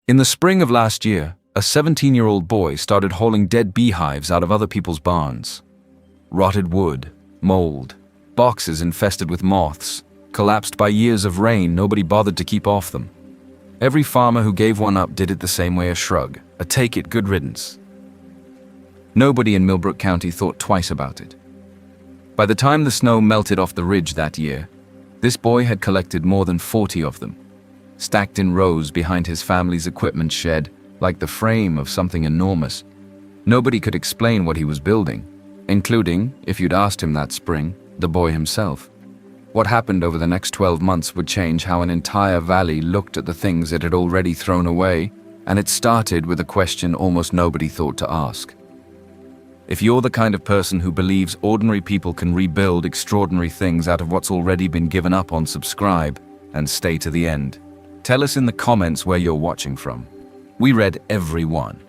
In the spring of last year, a 17-year-old boy started hauling dead beehives out of other people's barns. Rotted wood, mold, boxes infested with moths, collapsed by years of rain nobody bothered to keep off them. Every farmer who gave one up did it the same way, a shrug, a take it, good riddance. Nobody in Millbrook County thought twice about it. By the time the snow melted off the ridge that year, this boy had collected more than 40 of them, stacked in rows behind his family's equipment shed, like the frame of something enormous. Nobody could explain what he was building, including, if you'd asked him that spring, the boy himself. What happened over the next 12 months would change how an entire valley looked at the things it had already thrown away, and it started with a question almost nobody thought to ask. If you're the kind of person who believes ordinary people can rebuild extraordinary things out of what's already been given up on, subscribe and stay to the end. Tell us in the comments where you're watching from. We read every one.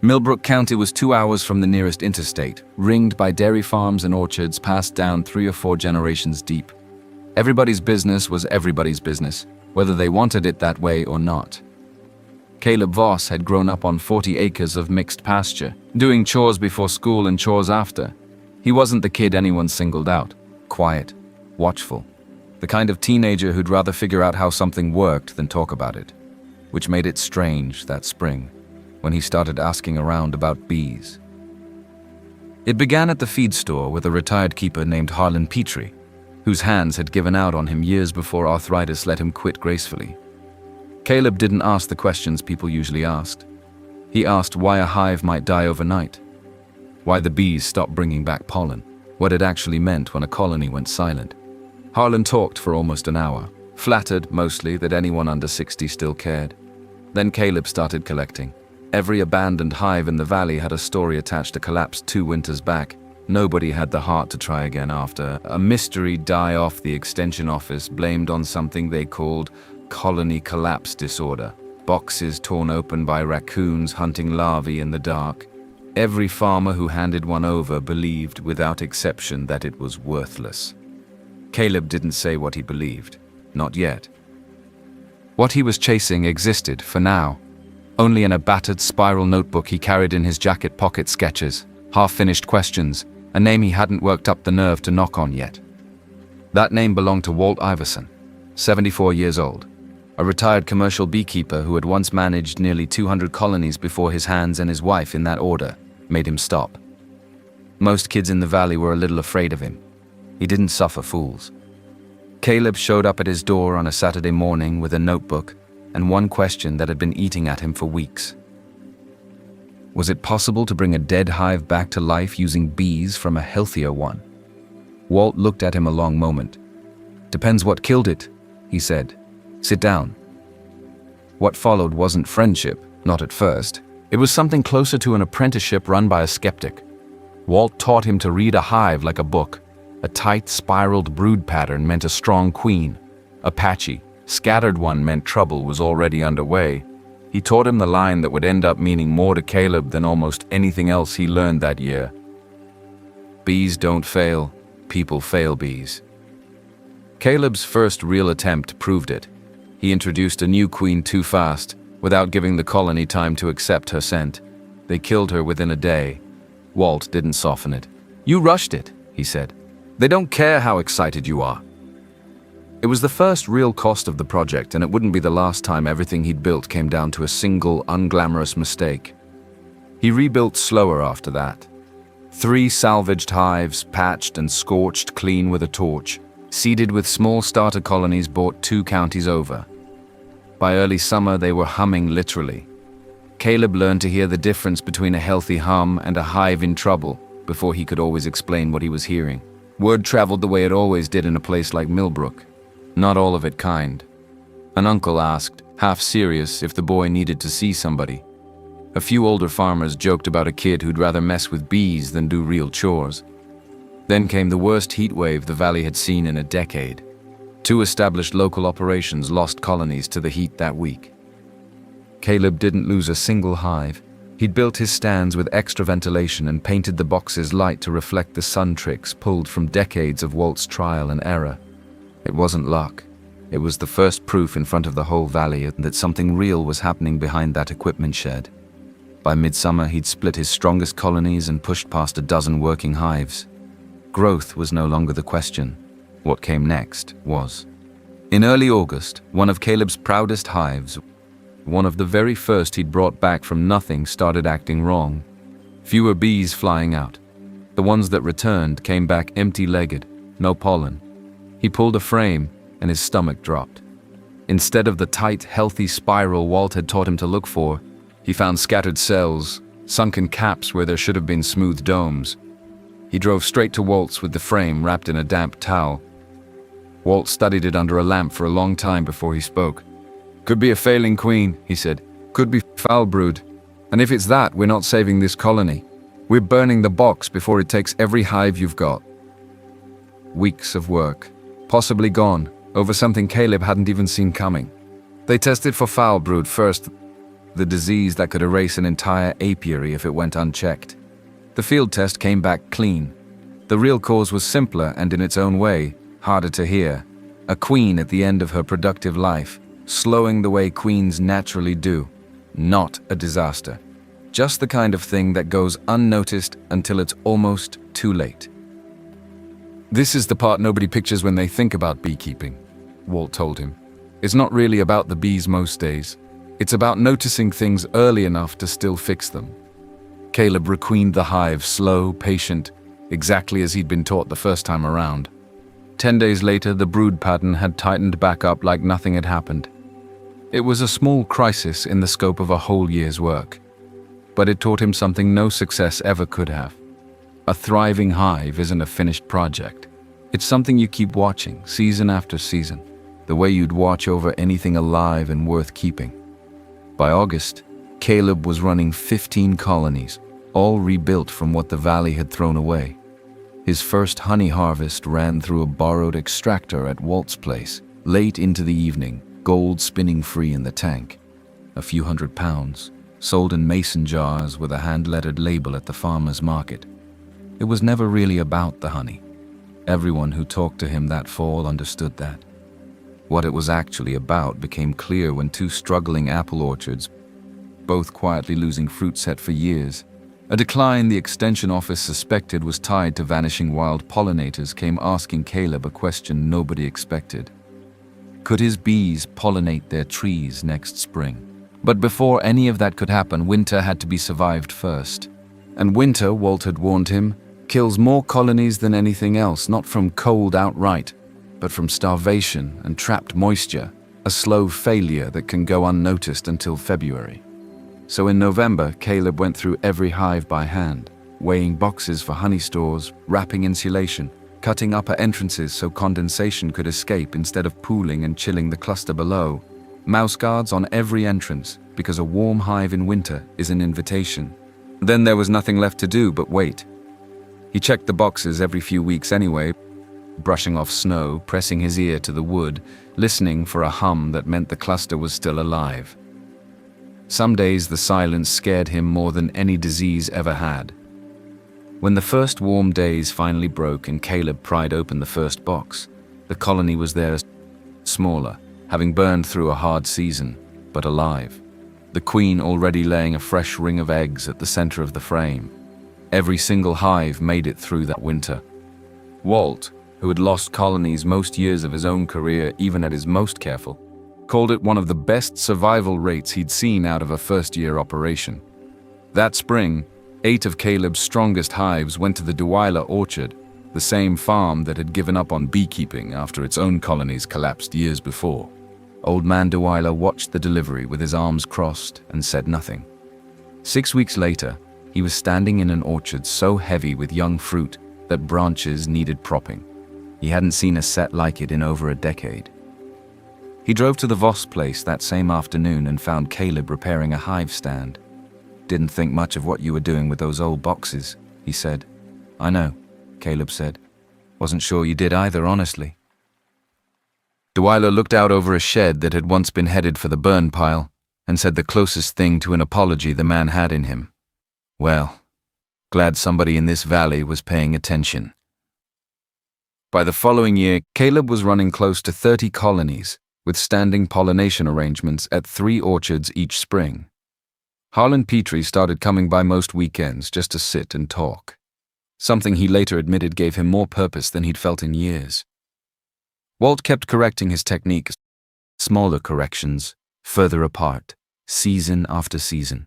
Millbrook County was 2 hours from the nearest interstate, ringed by dairy farms and orchards passed down 3 or 4 generations deep. Everybody's business was everybody's business, whether they wanted it that way or not. Caleb Voss had grown up on 40 acres of mixed pasture, doing chores before school and chores after. He wasn't the kid anyone singled out. Quiet, watchful. The kind of teenager who'd rather figure out how something worked than talk about it. Which made it strange that spring, when he started asking around about bees. It began at the feed store with a retired keeper named Harlan Petrie, whose hands had given out on him years before arthritis let him quit gracefully. Caleb didn't ask the questions people usually asked. He asked why a hive might die overnight, why the bees stopped bringing back pollen, what it actually meant when a colony went silent. Harlan talked for almost an hour, flattered mostly that anyone under 60 still cared. Then Caleb started collecting. Every abandoned hive in the valley had a story attached to collapse 2 winters back. Nobody had the heart to try again after a mystery die-off the extension office blamed on something they called colony collapse disorder. Boxes torn open by raccoons hunting larvae in the dark. Every farmer who handed one over believed without exception that it was worthless. Caleb didn't say what he believed. Not yet. What he was chasing existed, for now. Only in a battered spiral notebook he carried in his jacket pocket, sketches, half-finished questions, a name he hadn't worked up the nerve to knock on yet. That name belonged to Walt Iverson, 74 years old, a retired commercial beekeeper who had once managed nearly 200 colonies before his hands and his wife, in that order, made him stop. Most kids in the valley were a little afraid of him. He didn't suffer fools. Caleb showed up at his door on a Saturday morning with a notebook and one question that had been eating at him for weeks. Was it possible to bring a dead hive back to life using bees from a healthier one? Walt looked at him a long moment. "Depends what killed it," he said. "Sit down." What followed wasn't friendship, not at first. It was something closer to an apprenticeship run by a skeptic. Walt taught him to read a hive like a book. A tight, spiraled brood pattern meant a strong queen. A patchy, scattered one meant trouble was already underway. He taught him the line that would end up meaning more to Caleb than almost anything else he learned that year. Bees don't fail, people fail bees. Caleb's first real attempt proved it. He introduced a new queen too fast, without giving the colony time to accept her scent. They killed her within a day. Walt didn't soften it. "You rushed it," he said. "They don't care how excited you are." It was the first real cost of the project, and it wouldn't be the last time everything he'd built came down to a single, unglamorous mistake. He rebuilt slower after that. 3 salvaged hives, patched and scorched clean with a torch, seeded with small starter colonies bought 2 counties over. By early summer, they were humming literally. Caleb learned to hear the difference between a healthy hum and a hive in trouble before he could always explain what he was hearing. Word traveled the way it always did in a place like Millbrook. Not all of it kind. An uncle asked, half serious, if the boy needed to see somebody. A few older farmers joked about a kid who'd rather mess with bees than do real chores. Then came the worst heat wave the valley had seen in a decade. 2 established local operations lost colonies to the heat that week. Caleb didn't lose a single hive. He'd built his stands with extra ventilation and painted the boxes light to reflect the sun tricks pulled from decades of Walt's trial and error. It wasn't luck. It was the first proof in front of the whole valley that something real was happening behind that equipment shed. By midsummer, he'd split his strongest colonies and pushed past a dozen working hives. Growth was no longer the question. What came next was. In early August, one of Caleb's proudest hives, one of the very first he'd brought back from nothing, started acting wrong. Fewer bees flying out. The ones that returned came back empty-legged, no pollen. He pulled a frame, and his stomach dropped. Instead of the tight, healthy spiral Walt had taught him to look for, he found scattered cells, sunken caps where there should have been smooth domes. He drove straight to Walt's with the frame wrapped in a damp towel. Walt studied it under a lamp for a long time before he spoke. "Could be a failing queen," he said. "Could be foul brood. And if it's that, we're not saving this colony. We're burning the box before it takes every hive you've got." Weeks of work, possibly gone, over something Caleb hadn't even seen coming. They tested for foul brood first, the disease that could erase an entire apiary if it went unchecked. The field test came back clean. The real cause was simpler and, in its own way, harder to hear. A queen at the end of her productive life, slowing the way queens naturally do. Not a disaster. Just the kind of thing that goes unnoticed until it's almost too late. "This is the part nobody pictures when they think about beekeeping," Walt told him. "It's not really about the bees most days. It's about noticing things early enough to still fix them." Caleb requeened the hive, slow, patient, exactly as he'd been taught the first time around. 10 days later, the brood pattern had tightened back up like nothing had happened. It was a small crisis in the scope of a whole year's work, but it taught him something no success ever could have. A thriving hive isn't a finished project. It's something you keep watching, season after season, the way you'd watch over anything alive and worth keeping. By August, Caleb was running 15 colonies, all rebuilt from what the valley had thrown away. His first honey harvest ran through a borrowed extractor at Walt's place, late into the evening, gold spinning free in the tank. A few hundred pounds, sold in mason jars with a hand-lettered label at the farmer's market. It was never really about the honey. Everyone who talked to him that fall understood that. What it was actually about became clear when two struggling apple orchards, both quietly losing fruit set for years, a decline the extension office suspected was tied to vanishing wild pollinators, came asking Caleb a question nobody expected. Could his bees pollinate their trees next spring? But before any of that could happen, winter had to be survived first. And winter, Walt had warned him, kills more colonies than anything else, not from cold outright, but from starvation and trapped moisture, a slow failure that can go unnoticed until February. So in November, Caleb went through every hive by hand, weighing boxes for honey stores, wrapping insulation, cutting upper entrances so condensation could escape instead of pooling and chilling the cluster below, mouse guards on every entrance, because a warm hive in winter is an invitation. Then there was nothing left to do but wait. He checked the boxes every few weeks anyway, brushing off snow, pressing his ear to the wood, listening for a hum that meant the cluster was still alive. Some days the silence scared him more than any disease ever had. When the first warm days finally broke and Caleb pried open the first box, the colony was there, smaller, having burned through a hard season, but alive. The queen already laying a fresh ring of eggs at the center of the frame. Every single hive made it through that winter. Walt, who had lost colonies most years of his own career, even at his most careful, called it one of the best survival rates he'd seen out of a first-year operation. That spring, 8 of Caleb's strongest hives went to the Delilah orchard, the same farm that had given up on beekeeping after its own colonies collapsed years before. Old man Delilah watched the delivery with his arms crossed and said nothing. 6 weeks later, he was standing in an orchard so heavy with young fruit that branches needed propping. He hadn't seen a set like it in over a decade. He drove to the Voss place that same afternoon and found Caleb repairing a hive stand. "Didn't think much of what you were doing with those old boxes," he said. "I know," Caleb said. "Wasn't sure you did either, honestly." Delilah looked out over a shed that had once been headed for the burn pile and said the closest thing to an apology the man had in him. "Well, glad somebody in this valley was paying attention." By the following year, Caleb was running close to 30 colonies, with standing pollination arrangements at 3 orchards each spring. Harlan Petrie started coming by most weekends just to sit and talk, something he later admitted gave him more purpose than he'd felt in years. Walt kept correcting his technique, smaller corrections, further apart, season after season.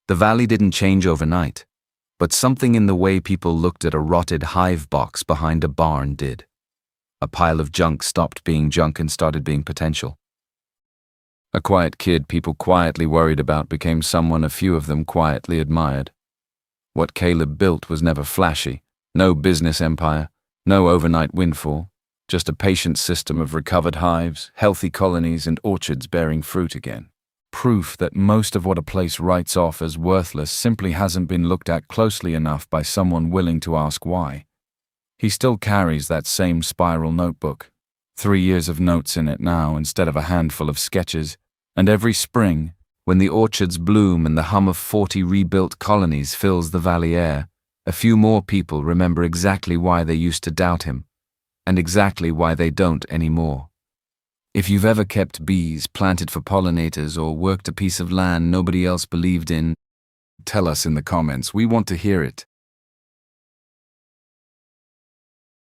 The valley didn't change overnight, but something in the way people looked at a rotted hive box behind a barn did. A pile of junk stopped being junk and started being potential. A quiet kid people quietly worried about became someone a few of them quietly admired. What Caleb built was never flashy, no business empire, no overnight windfall, just a patient system of recovered hives, healthy colonies, and orchards bearing fruit again. Proof that most of what a place writes off as worthless simply hasn't been looked at closely enough by someone willing to ask why. He still carries that same spiral notebook, 3 years of notes in it now instead of a handful of sketches, and every spring, when the orchards bloom and the hum of 40 rebuilt colonies fills the valley air, a few more people remember exactly why they used to doubt him, and exactly why they don't anymore. If you've ever kept bees, planted for pollinators, or worked a piece of land nobody else believed in, tell us in the comments. We want to hear it.